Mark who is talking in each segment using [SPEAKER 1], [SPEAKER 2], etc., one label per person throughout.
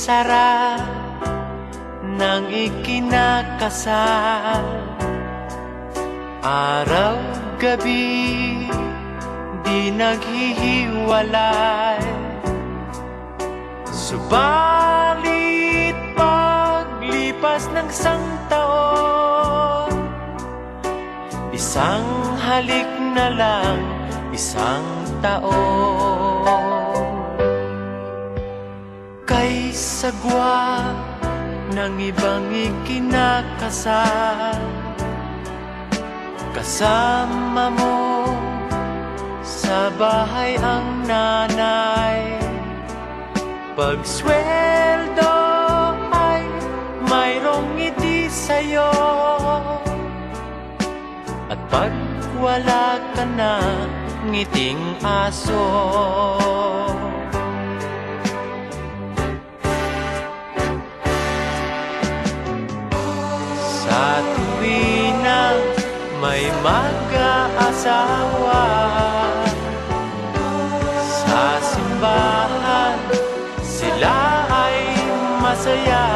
[SPEAKER 1] sarap ng ikinakasal. Araw-gabi di naghihiwalay, subalit paglipas ng isang taon, isang halik na lang, isang taon. Kay sagwa ng ibang ikinakasal, kasama mo sa bahay ang nanay. Pagsweldo ay mayroong ngiti sa'yo, at pag wala ka na, ngiting aso. Sa tuwing na may mag-aasawa, sa simbahan sila ay masaya.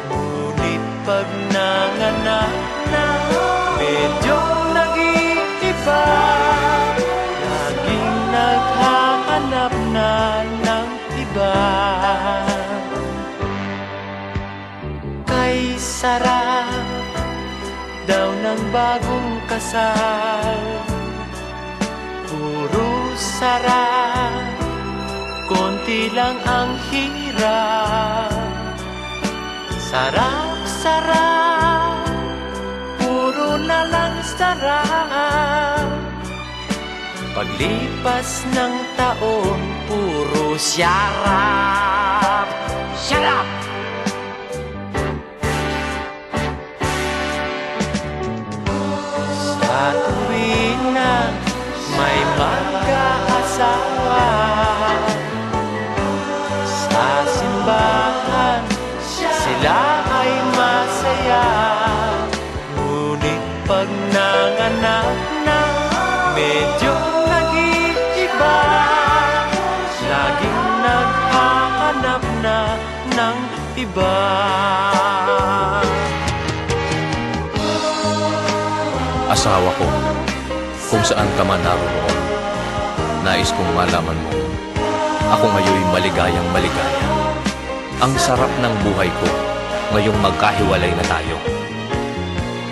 [SPEAKER 1] Ngunit pag nanganak na, medyo nag-iiba, laging naghahanap na ng iba. Kay sarap daw ng bagong kasal, puro sarap, konti lang ang hirap. Sarap-sarap, puro na lang sarap. Paglipas ng taon, puro syarap. Shut up! Sa tuwing na may mag-aasawa, sa simbahan sila ay masaya. Ngunit pag nanganak na, medyo nag-iiba, laging naghahanap na ng iba.
[SPEAKER 2] Asawa ko, kung saan ka man naroon, nais kong malaman mo, ako ngayon maligayang maligaya. Ang sarap ng buhay ko ngayong magkahiwalay na tayo.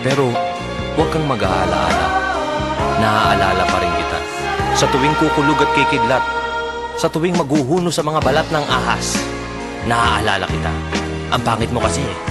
[SPEAKER 2] Pero huwag kang mag-aalaala, naaalala pa rin kita. Sa tuwing kukulog at kikidlat, sa tuwing maghuhuno sa mga balat ng ahas, naaalala kita. Ang pangit mo kasi eh.